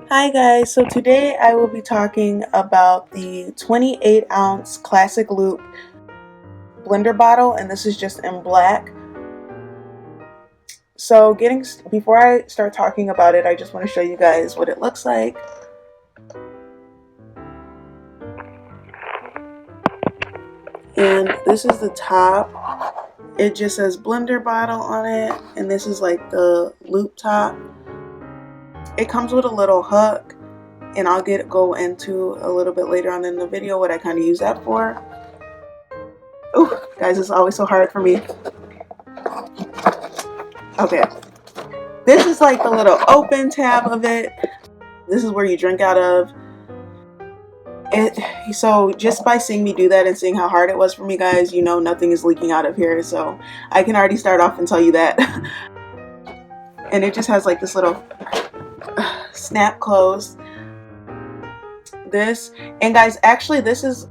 Hi guys, so today I will be talking about the 28 ounce classic loop blender bottle, and this is just in black. So before I start talking about it, I just want to show you guys what it looks like. And this is the top. It just says blender bottle on it, and this is like the loop top. It comes with a little hook, and I'll go into a little bit later on in the video what I kind of use that for. Oh, guys, it's always so hard for me. Okay, this is like the little open tab of it. This is where you drink out of it. So just by seeing me do that and seeing how hard it was for me, guys, you know nothing is leaking out of here. So I can already start off and tell you that. And it just has like this little snap close. And guys, actually this is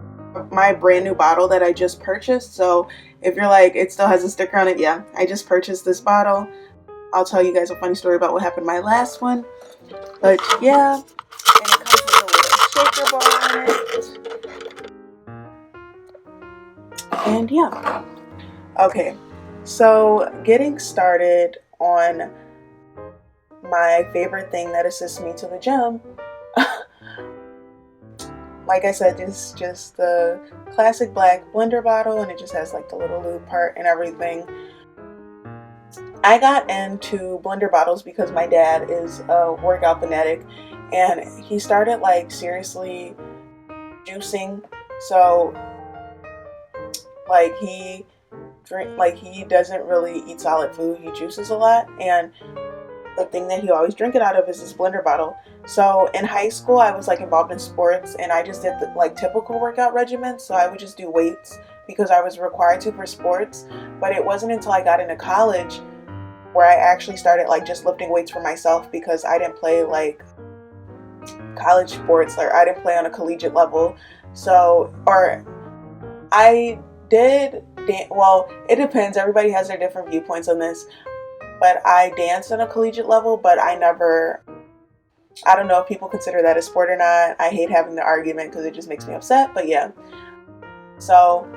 my brand new bottle that I just purchased. So if you're like, it still has a sticker on it, yeah, I just purchased this bottle. I'll tell you guys a funny story about what happened in my last one. But yeah, and it comes with a little shaker ball in it. And yeah. Okay, so getting started on my favorite thing that assists me to the gym. Like I said, it's just the classic black blender bottle, and it just has like the little loop part and everything. I got into blender bottles because my dad is a workout fanatic, and he started like seriously juicing. So like he doesn't really eat solid food. He juices a lot, and the thing that he always drink it out of is this blender bottle. So in high school, I was like involved in sports, and I just did the like typical workout regimen. So I would just do weights because I was required to for sports. But it wasn't until I got into college where I actually started like just lifting weights for myself, because I didn't play like college sports, or I didn't play on a collegiate level. So, or I did, well, it depends. Everybody has their different viewpoints on this. But I danced on a collegiate level, but I don't know if people consider that a sport or not. I hate having the argument because it just makes me upset, but yeah. So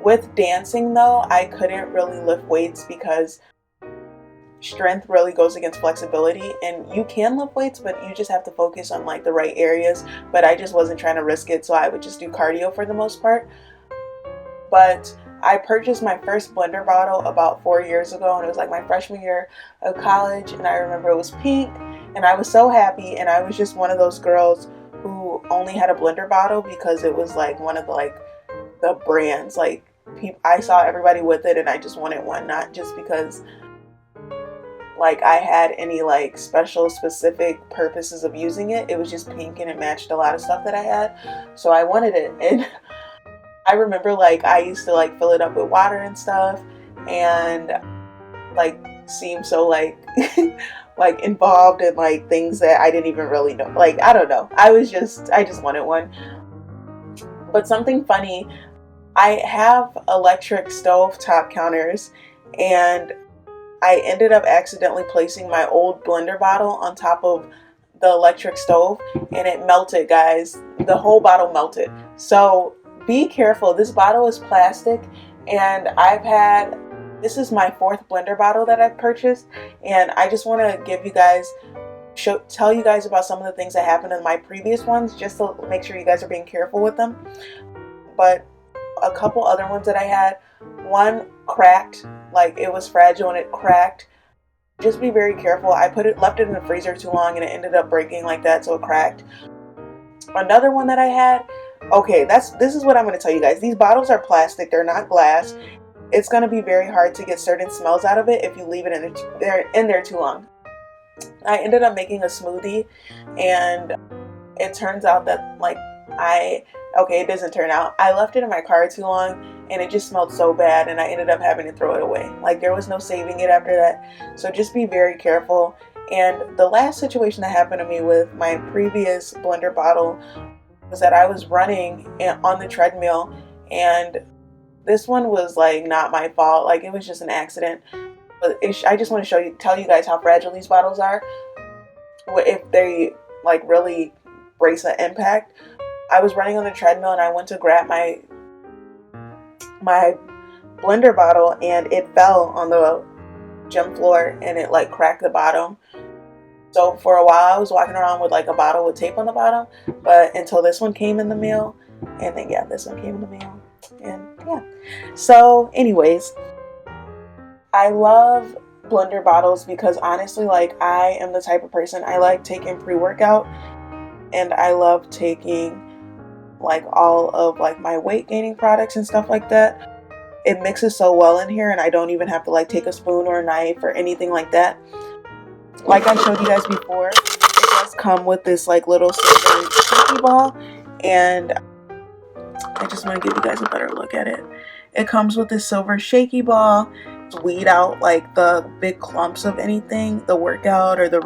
with dancing though, I couldn't really lift weights because strength really goes against flexibility, and you can lift weights, but you just have to focus on like the right areas. But I just wasn't trying to risk it, so I would just do cardio for the most part. But I purchased my first blender bottle about 4 years ago, and it was like my freshman year of college, and I remember it was pink, and I was so happy, and I was just one of those girls who only had a blender bottle because it was like one of the brands. Like I saw everybody with it, and I just wanted one, not just because like I had any like specific purposes of using it. It was just pink and it matched a lot of stuff that I had, so I wanted it. And I remember like I used to like fill it up with water and stuff, and like seem so like like involved in like things that I didn't even really know. Like I don't know. I just wanted one. But something funny, I have electric stove top counters, and I ended up accidentally placing my old blender bottle on top of the electric stove, and it melted, guys. The whole bottle melted. So be careful. This bottle is plastic, and this is my 4th blender bottle that I've purchased, and I just want to give you guys, tell you guys about some of the things that happened in my previous ones, just to make sure you guys are being careful with them. But a couple other ones that I had, one cracked, like it was fragile and it cracked. Just be very careful. I left it in the freezer too long, and it ended up breaking like that, so it cracked. Another one that I had, okay, this is what I'm going to tell you guys. These bottles are plastic, they're not glass. It's going to be very hard to get certain smells out of it if you leave it in there too long. I ended up making a smoothie, and it turns out that like it doesn't turn out. I left it in my car too long, and it just smelled so bad, and I ended up having to throw it away. Like there was no saving it after that. So just be very careful. And the last situation that happened to me with my previous blender bottle was that I was running on the treadmill, and this one was like not my fault. Like it was just an accident. But I just want to tell you guys how fragile these bottles are. If they like really brace an impact. I was running on the treadmill and I went to grab my blender bottle and it fell on the gym floor and it like cracked the bottom. So for a while I was walking around with like a bottle with tape on the bottom, but until this one came in the mail, and then yeah, this one came in the mail, and yeah. So anyways, I love blender bottles because honestly, like, I am the type of person, I like taking pre-workout and I love taking like all of like my weight gaining products and stuff like that. It mixes so well in here and I don't even have to like take a spoon or a knife or anything like that. Like I showed you guys before, it does come with this like little silver shaky ball, and I just want to give you guys a better look at it. It comes with this silver shaky ball to weed out like the big clumps of anything, the workout or the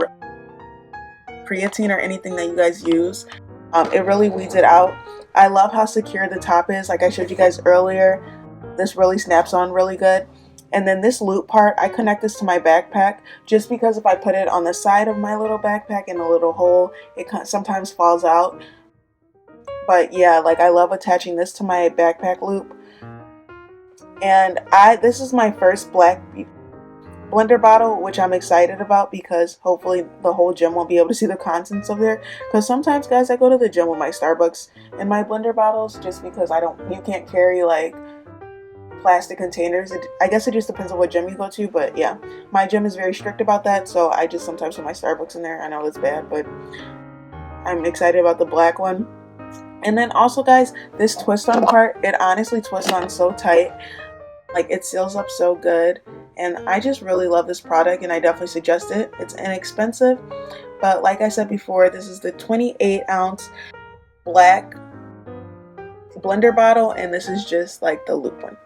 creatine or anything that you guys use. It really weeds it out. I love how secure the top is. Like I showed you guys earlier, this really snaps on really good. And then this loop part, I connect this to my backpack just because if I put it on the side of my little backpack in a little hole, it sometimes falls out. But yeah, like I love attaching this to my backpack loop. And this is my first black blender bottle, which I'm excited about because hopefully the whole gym won't be able to see the contents of there. Because sometimes, guys, I go to the gym with my Starbucks and my blender bottles just because you can't carry like plastic containers. I guess it just depends on what gym you go to, but yeah, my gym is very strict about that, so I just sometimes put my Starbucks in there. I know that's bad, but I'm excited about the black one. And then also, guys, this twist on part, it honestly twists on so tight, like it seals up so good, and I just really love this product and I definitely suggest it. It's inexpensive, but like I said before, this is the 28-ounce black blender bottle, and this is just like the loop one.